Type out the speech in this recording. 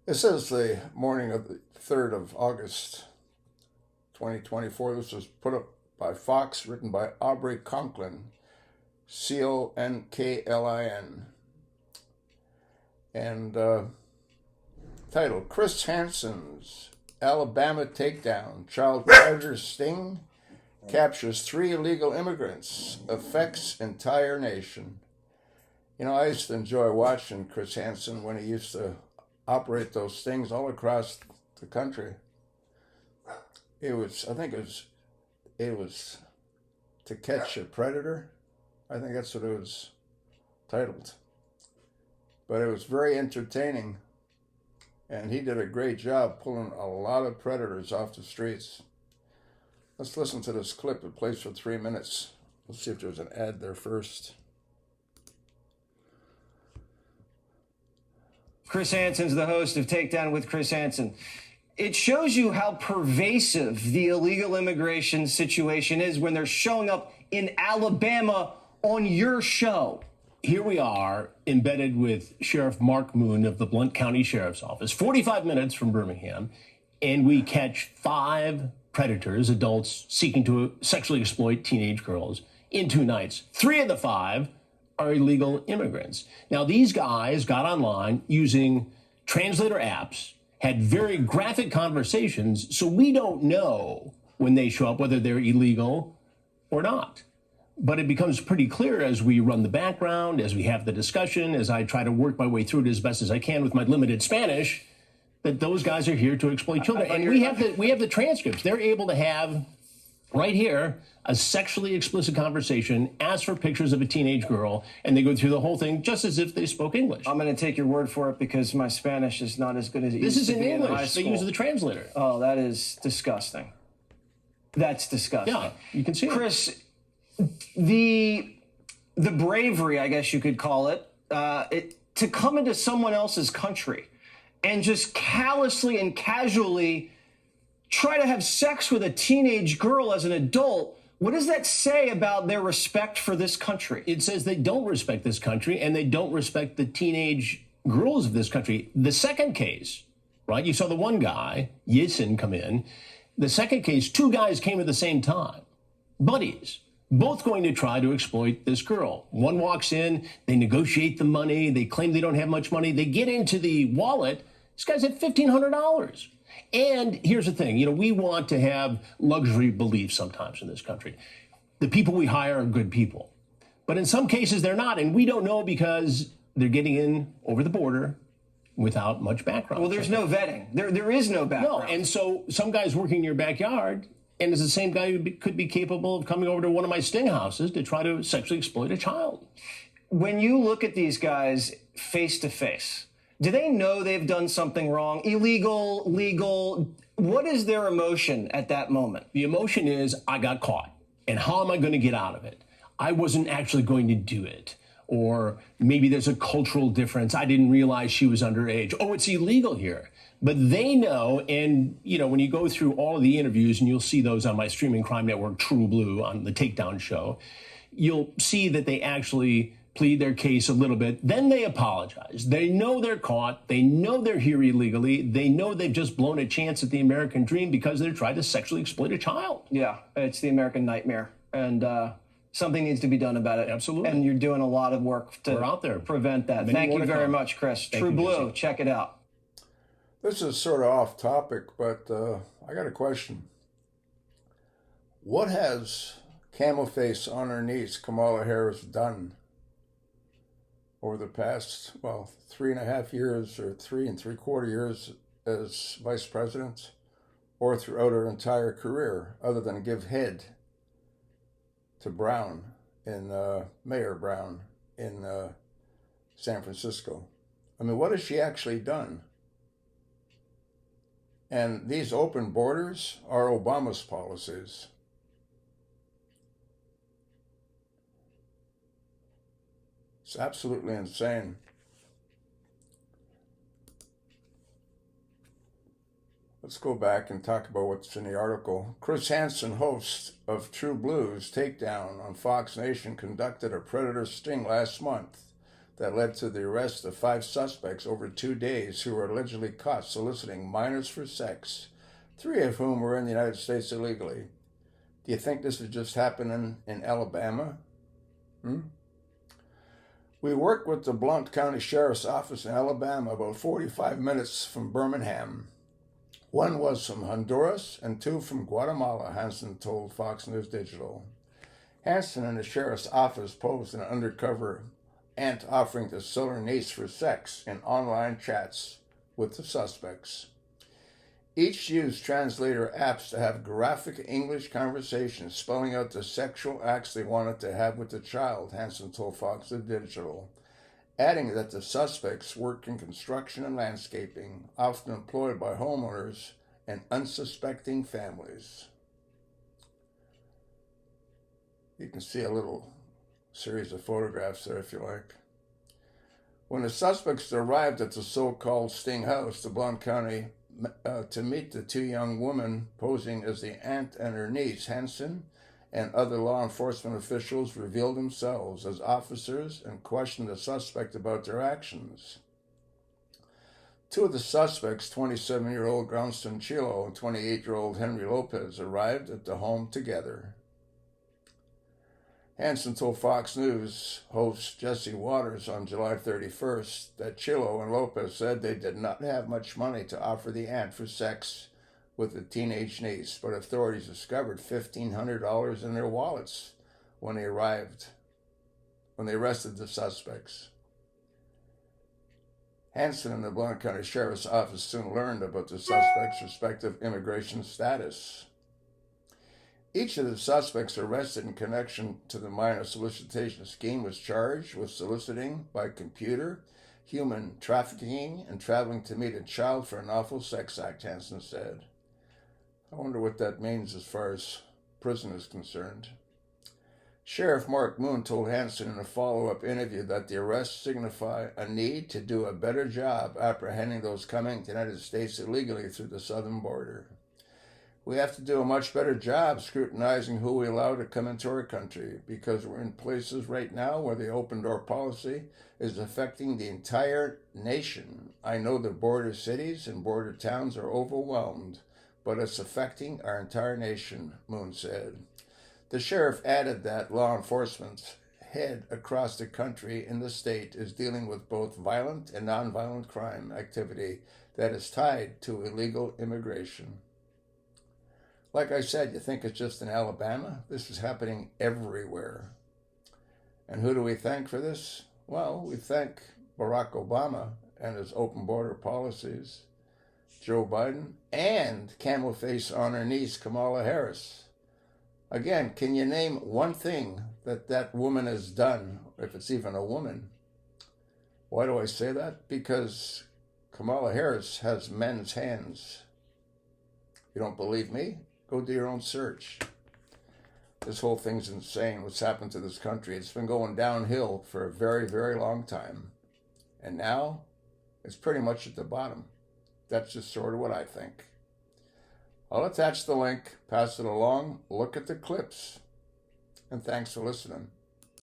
This is the morning of the 3rd of August, 2024. This was put up by Fox, written by Aubrey Conklin, Conklin. And title, Chris Hansen's Alabama Takedown, Child Predator Sting Captures 3 Illegal Immigrants, Affects Entire Nation. You know, I used to enjoy watching Chris Hansen when he used to operate those stings all across the country. I think it was To Catch a Predator. I think that's what it was titled. But it was very entertaining, and he did a great job pulling a lot of predators off the streets. Let's listen to this clip. It plays for 3 minutes. Let's see if there's an ad there first. Chris Hansen's the host of Takedown with Chris Hansen. It shows you how pervasive the illegal immigration situation is when they're showing up in Alabama on your show. Here we are, embedded with Sheriff Mark Moon of the Blount County Sheriff's Office, 45 minutes from Birmingham, and we catch 5 predators, adults seeking to sexually exploit teenage girls, in 2 nights. 3 of the 5 are illegal immigrants. Now, these guys got online using translator apps, had very graphic conversations, so we don't know when they show up whether they're illegal or not. But it becomes pretty clear as we run the background, as we have the discussion, as I try to work my way through it as best as I can with my limited Spanish, that those guys are here to exploit children. And we have the transcripts. They're able to have, right here, a sexually explicit conversation, ask for pictures of a teenage girl, and they go through the whole thing just as if they spoke English. I'm going to take your word for it because my Spanish is not as good as it This used is to in be in high English. They school. use the translator. Oh, that is disgusting. That's disgusting. Yeah, you can see it. Chris, the bravery, I guess you could call it, to come into someone else's country and just callously and casually try to have sex with a teenage girl as an adult. What does that say about their respect for this country? It says they don't respect this country and they don't respect the teenage girls of this country. The second case, right? You saw the one guy, Yisin, come in. The second case, 2 guys came at the same time, buddies, both going to try to exploit this girl. One walks in, they negotiate the money, they claim they don't have much money, they get into the wallet. This guy's at $1,500. And here's the thing, we want to have luxury beliefs sometimes in this country. The people we hire are good people. But in some cases, they're not. And we don't know because they're getting in over the border without much background. Well, there's no vetting. There is no background. No, and so some guy's working in your backyard, and is the same guy who could be capable of coming over to one of my sting houses to try to sexually exploit a child. When you look at these guys face to face, do they know they've done something wrong? Illegal, legal? What is their emotion at that moment? The emotion is, I got caught. And how am I going to get out of it? I wasn't actually going to do it. Or maybe there's a cultural difference. I didn't realize she was underage. Oh, it's illegal here. But they know, and, when you go through all of the interviews, and you'll see those on my streaming crime network, True Blue, on the Takedown show, you'll see that they actually plead their case a little bit. Then they apologize. They know they're caught. They know they're here illegally. They know they've just blown a chance at the American dream because they're trying to sexually exploit a child. Yeah, it's the American nightmare. And something needs to be done about it. Absolutely. And you're doing a lot of work to We're out there. prevent that. Thank you very much, Chris. True Blue, check it out. This is sort of off topic, but I got a question. What has camel face on her niece, Kamala Harris, done over the past, 3.5 years or 3 3/4 years as vice president, or throughout her entire career, other than give head to Mayor Brown in San Francisco? I mean, what has she actually done? And these open borders are Obama's policies. It's absolutely insane. Let's go back and talk about what's in the article. Chris Hansen, host of True Blue's Takedown on Fox Nation, conducted a predator sting last month. that led to the arrest of 5 suspects over 2 days who were allegedly caught soliciting minors for sex, 3 of whom were in the United States illegally. Do you think this is just happening in Alabama? We worked with the Blount County Sheriff's Office in Alabama, about 45 minutes from Birmingham. 1 was from Honduras and 2 from Guatemala, Hansen told Fox News Digital. Hansen and the sheriff's office posed an undercover aunt offering to sell her niece for sex in online chats with the suspects. Each used translator apps to have graphic English conversations spelling out the sexual acts they wanted to have with the child, Hansen told Fox News Digital, adding that the suspects worked in construction and landscaping, often employed by homeowners and unsuspecting families. You can see a little series of photographs there if you like. When the suspects arrived at the so-called Sting House, the Blount County, to meet the 2 young women posing as the aunt and her niece, Hansen and other law enforcement officials revealed themselves as officers and questioned the suspect about their actions. 2 of the suspects, 27-year-old Gronston Chilo and 28-year-old Henry Lopez, arrived at the home together. Hansen told Fox News host Jesse Waters on July 31st that Chilo and Lopez said they did not have much money to offer the aunt for sex with the teenage niece, but authorities discovered $1,500 in their wallets when they arrested the suspects. Hansen and the Blount County Sheriff's Office soon learned about the suspects' respective immigration status. Each of the suspects arrested in connection to the minor solicitation scheme was charged with soliciting by computer, human trafficking, and traveling to meet a child for an unlawful sex act, Hansen said. I wonder what that means as far as prison is concerned. Sheriff Mark Moon told Hansen in a follow-up interview that the arrests signify a need to do a better job apprehending those coming to the United States illegally through the southern border. We have to do a much better job scrutinizing who we allow to come into our country, because we're in places right now where the open door policy is affecting the entire nation. I know the border cities and border towns are overwhelmed, but it's affecting our entire nation, Moon said. The sheriff added that law enforcement's head across the country in the state is dealing with both violent and nonviolent crime activity that is tied to illegal immigration. Like I said, you think it's just in Alabama? This is happening everywhere. And who do we thank for this? Well, we thank Barack Obama and his open border policies, Joe Biden, and camel face on her niece, Kamala Harris. Again, can you name one thing that woman has done, if it's even a woman? Why do I say that? Because Kamala Harris has men's hands. You don't believe me? Go do your own search. This whole thing's insane, what's happened to this country. It's been going downhill for a very, very long time. And now, it's pretty much at the bottom. That's just sort of what I think. I'll attach the link, pass it along, look at the clips, and thanks for listening.